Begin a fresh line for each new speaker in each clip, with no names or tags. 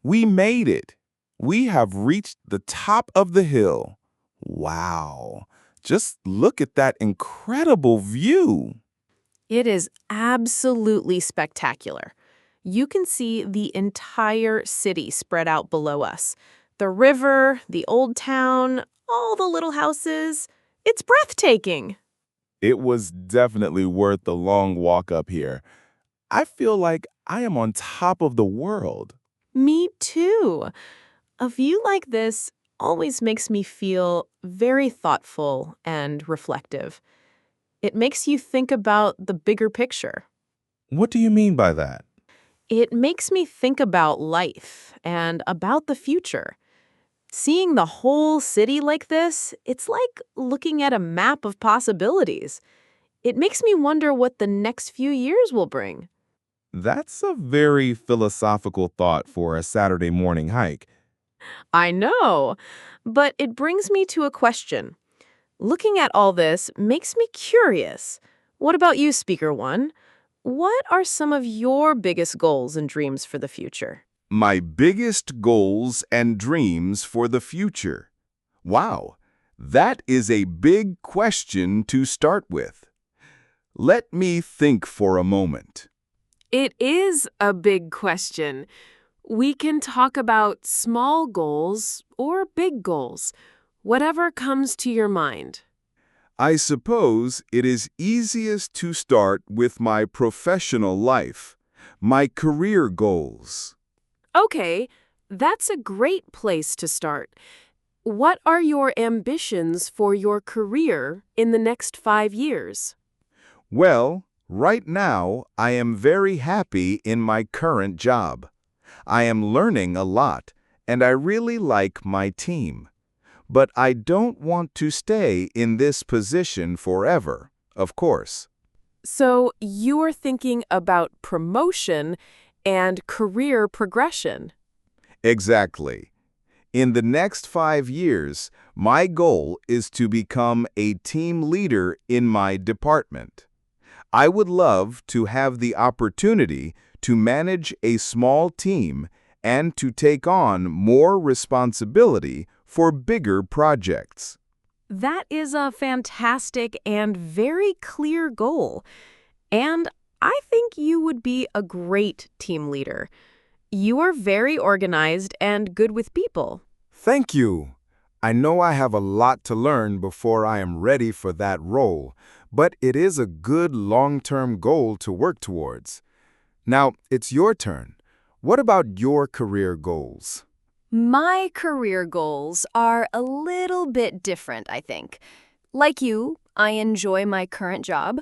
We made it. We have reached the top of the hill. Wow. Just look at that incredible view.
It is absolutely spectacular. You can see the entire city spread out below us. The river, the old town, all the little houses. It's breathtaking.
It was definitely worth the long walk up here. I feel like I am on top of the world.
Me too. A view like this always makes me feel very thoughtful and reflective. It makes you think about the bigger picture.
What do you mean by that?
It makes me think about life and about the future. Seeing the whole city like this, it's like looking at a map of possibilities. It makes me wonder what the next few years will bring.
That's a very philosophical thought for a Saturday morning hike.
I know, but it brings me to a question. Looking at all this makes me curious. What about you, Speaker One? What are some of your biggest goals and dreams for the future?
My biggest goals and dreams for the future. Wow, that is a big question to start with. Let me think for a moment.
It is a big question. We can talk about small goals or big goals, whatever comes to your mind.
I suppose it is easiest to start with my professional life, my career goals.
Okay, that's a great place to start. What are your ambitions for your career in the next 5 years?
Well, right now I am very happy in my current job. I am learning a lot, and I really like my team. But I don't want to stay in this position forever, of course.
So you're thinking about promotion and career progression.
Exactly. In the next 5 years, my goal is to become a team leader in my department. I would love to have the opportunity to manage a small team and to take on more responsibility for bigger projects.
That is a fantastic and very clear goal. And I think you would be a great team leader. You are very organized and good with people.
Thank you. I know I have a lot to learn before I am ready for that role, but it is a good long-term goal to work towards. Now, it's your turn. What about your career goals?
My career goals are a little bit different, I think. Like you, I enjoy my current job.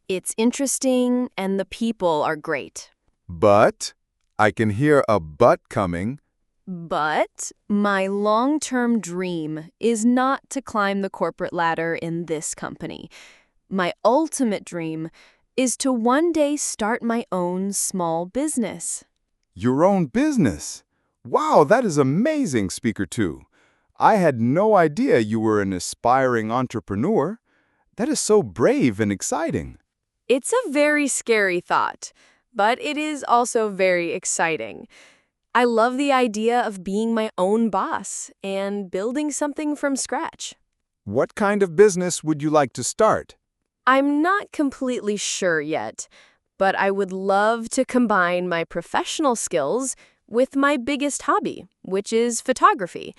It's interesting and the people are great.
But, I can hear a but coming.
But my long-term dream is not to climb the corporate ladder in this company. My ultimate dream is to one day start my own small business.
Your own business. Wow, that is amazing, Speaker 2. I had no idea you were an aspiring entrepreneur. That is so brave and exciting.
It's a very scary thought, but it is also very exciting. I love the idea of being my own boss and building something from scratch.
What kind of business would you like to start?
I'm not completely sure yet, but I would love to combine my professional skills with my biggest hobby, which is photography.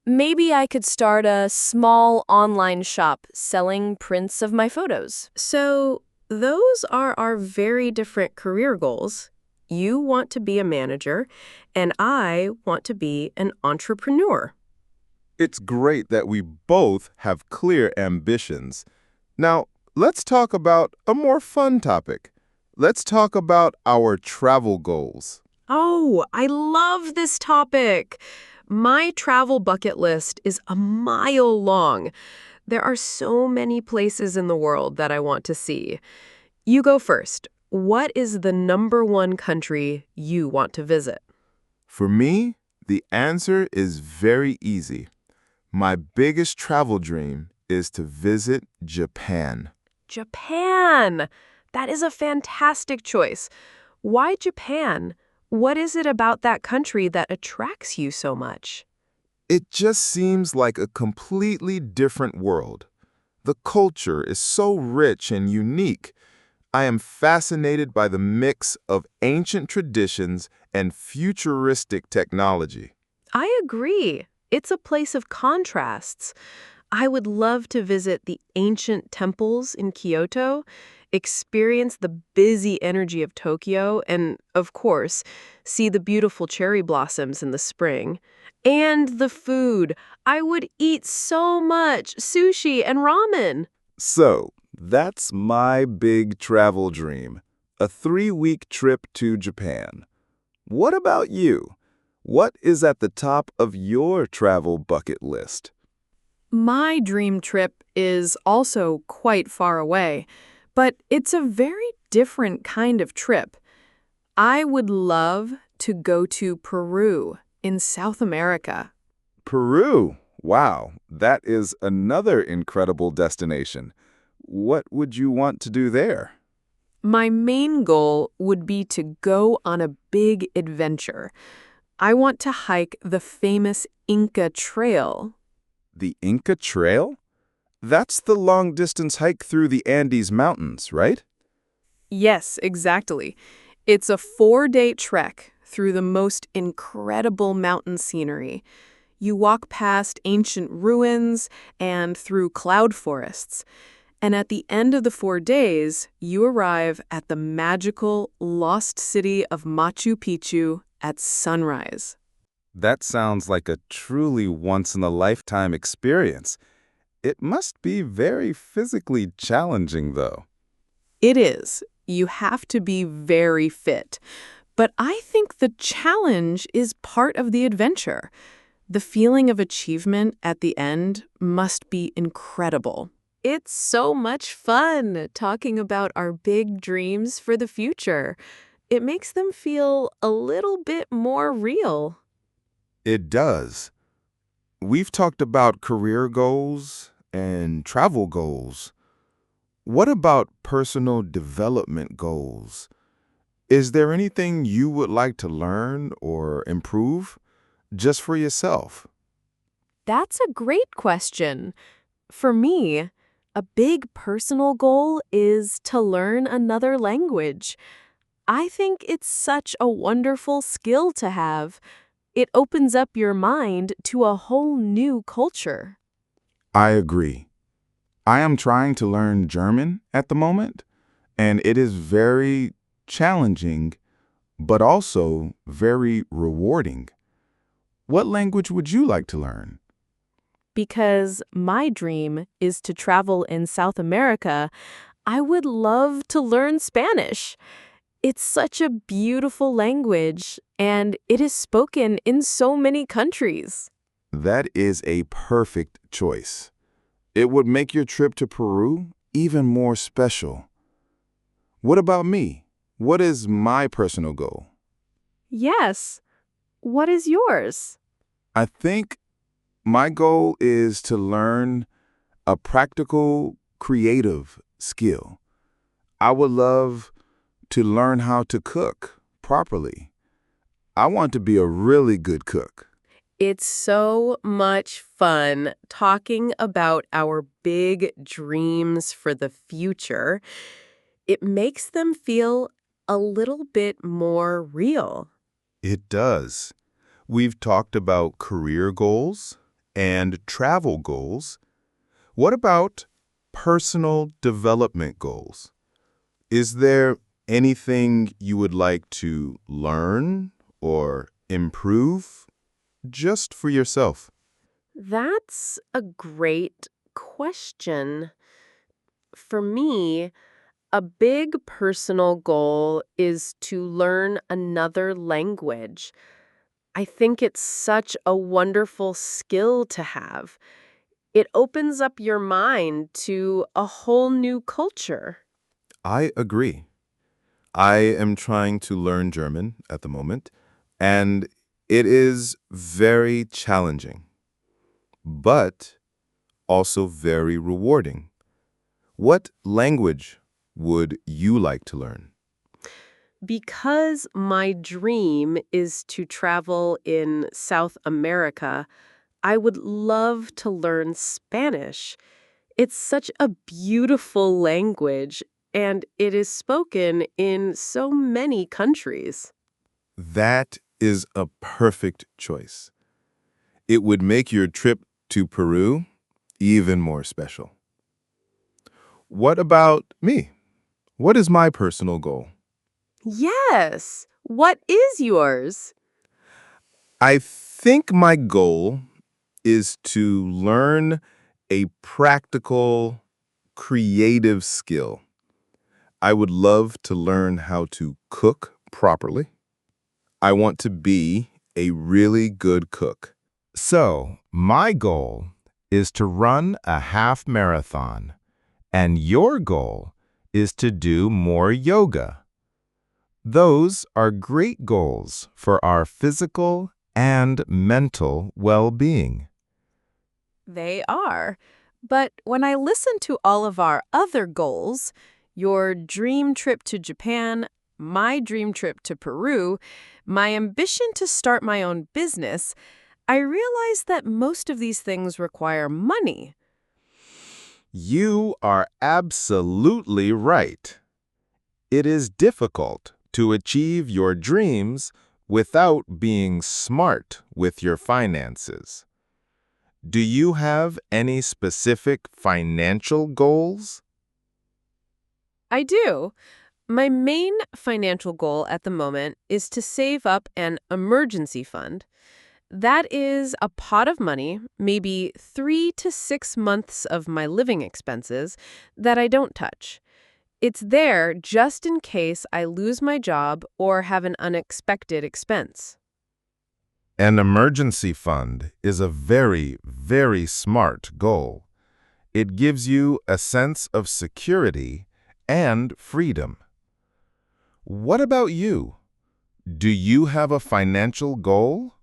Maybe I could start a small online shop selling prints of my photos. So, those are our very different career goals. You want to be a manager, and I want to be an entrepreneur.
It's great that we both have clear ambitions. Now, let's talk about a more fun topic. Let's talk about our travel goals.
Oh, I love this topic. My travel bucket list is a mile long. There are so many places in the world that I want to see. You go first. What is the #1 country you want to visit?
For me, the answer is very easy. My biggest travel dream is to visit Japan.
Japan! That is a fantastic choice. Why Japan? What is it about that country that attracts you so much?
It just seems like a completely different world. The culture is so rich and unique. I am fascinated by the mix of ancient traditions and futuristic technology.
I agree. It's a place of contrasts. I would love to visit the ancient temples in Kyoto, experience the busy energy of Tokyo, and, of course, see the beautiful cherry blossoms in the spring. And the food. I would eat so much sushi and ramen.
So, that's my big travel dream, a 3-week trip to Japan. What about you? What is at the top of your travel bucket list?
My dream trip is also quite far away, but it's a very different kind of trip. I would love to go to Peru in South America.
Peru. Wow, that is another incredible destination. What would you want to do there?
My main goal would be to go on a big adventure. I want to hike the famous Inca Trail.
The Inca Trail? That's the long-distance hike through the Andes Mountains, right?
Yes, exactly. It's a 4-day trek through the most incredible mountain scenery. You walk past ancient ruins and through cloud forests. And at the end of the 4 days, you arrive at the magical lost city of Machu Picchu at sunrise.
That sounds like a truly once-in-a-lifetime experience. It must be very physically challenging, though.
It is. You have to be very fit. But I think the challenge is part of the adventure. The feeling of achievement at the end must be incredible. It's so much fun talking about our big dreams for the future. It makes them feel a little bit more real.
It does. We've talked about career goals and travel goals. What about personal development goals? Is there anything you would like to learn or improve just for yourself?
That's a great question. For me, a big personal goal is to learn another language. I think it's such a wonderful skill to have. It opens up your mind to a whole new culture.
I agree. I am trying to learn German at the moment, and it is very challenging, but also very rewarding. What language would you like to learn?
Because my dream is to travel in South America, I would love to learn Spanish. It's such a beautiful language, and it is spoken in so many countries.
That is a perfect choice. It would make your trip to Peru even more special. What about me? What is my personal goal?
Yes. What is yours?
I think my goal is to learn a practical, creative skill. I would love to learn how to cook properly. I want to be a really good cook.
It's so much fun talking about our big dreams for the future. It makes them feel a little bit more real.
It does. We've talked about career goals and travel goals. What about personal development goals? Is there anything you would like to learn or improve just for yourself?
That's a great question. For me, a big personal goal is to learn another language. I think it's such a wonderful skill to have. It opens up your mind to a whole new culture.
I agree. I am trying to learn German at the moment, and it is very challenging, but also very rewarding. What language would you like to learn?
Because my dream is to travel in South America, I would love to learn Spanish. It's such a beautiful language, and it is spoken in so many countries.
That is a perfect choice. It would make your trip to Peru even more special. What about me? What is my personal goal?
Yes. What is yours?
I think my goal is to learn a practical, creative skill. I would love to learn how to cook properly. I want to be a really good cook. So, my goal is to run a half marathon, and your goal is to do more yoga. Those are great goals for our physical and mental well-being.
They are. But when I listen to all of our other goals, your dream trip to Japan, my dream trip to Peru, my ambition to start my own business, I realize that most of these things require money.
You are absolutely right. It is difficult to achieve your dreams without being smart with your finances. Do you have any specific financial goals?
I do. My main financial goal at the moment is to save up an emergency fund. That is a pot of money, maybe 3 to 6 months of my living expenses, that I don't touch. It's there just in case I lose my job or have an unexpected expense.
An emergency fund is a very, very smart goal. It gives you a sense of security and freedom. What about you? Do you have a financial goal?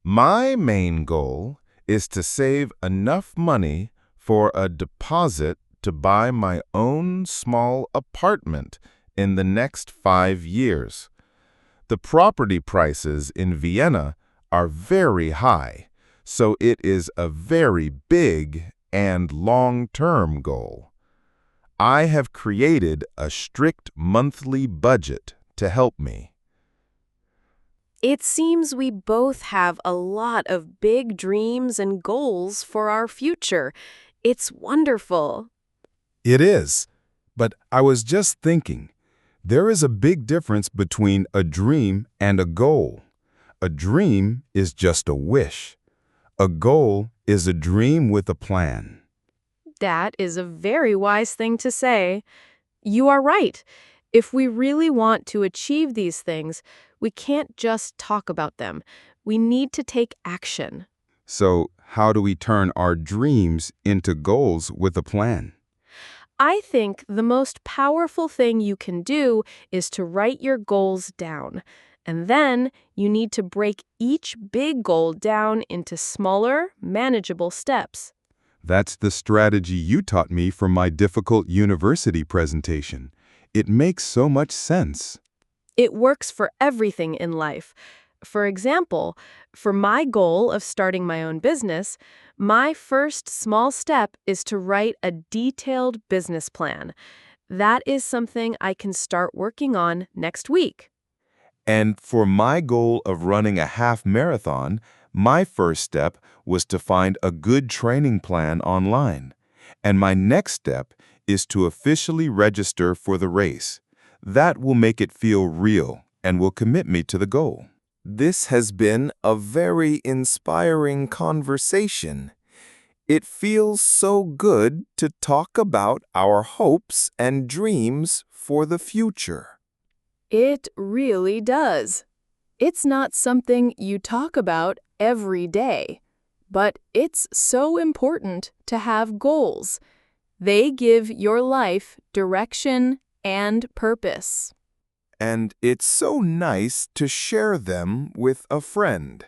My main goal is to save enough money for a deposit to buy my own small apartment in the next 5 years. The property prices in Vienna are very high, so it is a very big and long-term goal. I have created a strict monthly budget to help me.
It seems we both have a lot of big dreams and goals for our future. It's wonderful.
It is, but I was just thinking, there is a big difference between a dream and a goal. A dream is just a wish. A goal is a dream with a plan.
That is a very wise thing to say. You are right. If we really want to achieve these things, we can't just talk about them. We need to take action.
So, how do we turn our dreams into goals with a plan?
I think the most powerful thing you can do is to write your goals down. And then you need to break each big goal down into smaller, manageable steps.
That's the strategy you taught me for my difficult university presentation. It makes so much sense.
It works for everything in life. For example, for my goal of starting my own business, my first small step is to write a detailed business plan. That is something I can start working on next week.
And for my goal of running a half marathon, my first step was to find a good training plan online. And my next step is to officially register for the race. That will make it feel real and will commit me to the goal. This has been a very inspiring conversation. It feels so good to talk about our hopes and dreams for the future.
It really does. It's not something you talk about every day, but it's so important to have goals. They give your life direction and purpose.
And it's so nice to share them with a friend.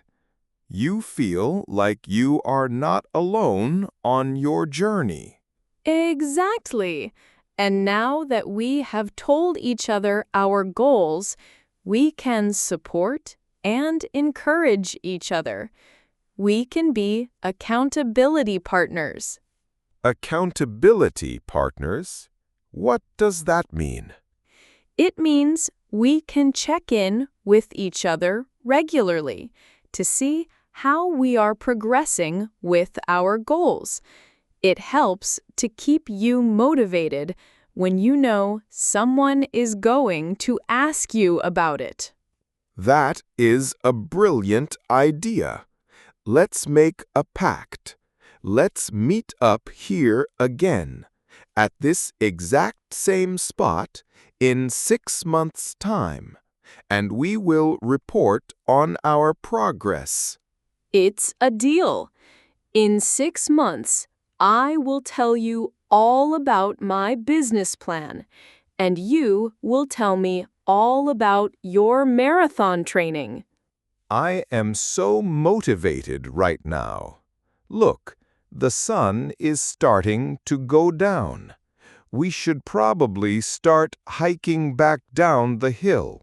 You feel like you are not alone on your journey.
Exactly.
And now that we have told each other our goals, we can support and encourage each other. We can be accountability partners.
Accountability partners? What does that mean?
It means we can check in with each other regularly to see how we are progressing with our goals. It helps to keep you motivated when you know someone is going to ask you about it.
That is a brilliant idea. Let's make a pact. Let's meet up here again, at this exact same spot, in 6 months' time, and we will report on our progress.
It's a deal. In 6 months, I will tell you all about my business plan, and you will tell me all about your marathon training.
I am so motivated right now. Look, the sun is starting to go down. We should probably start hiking back down the hill.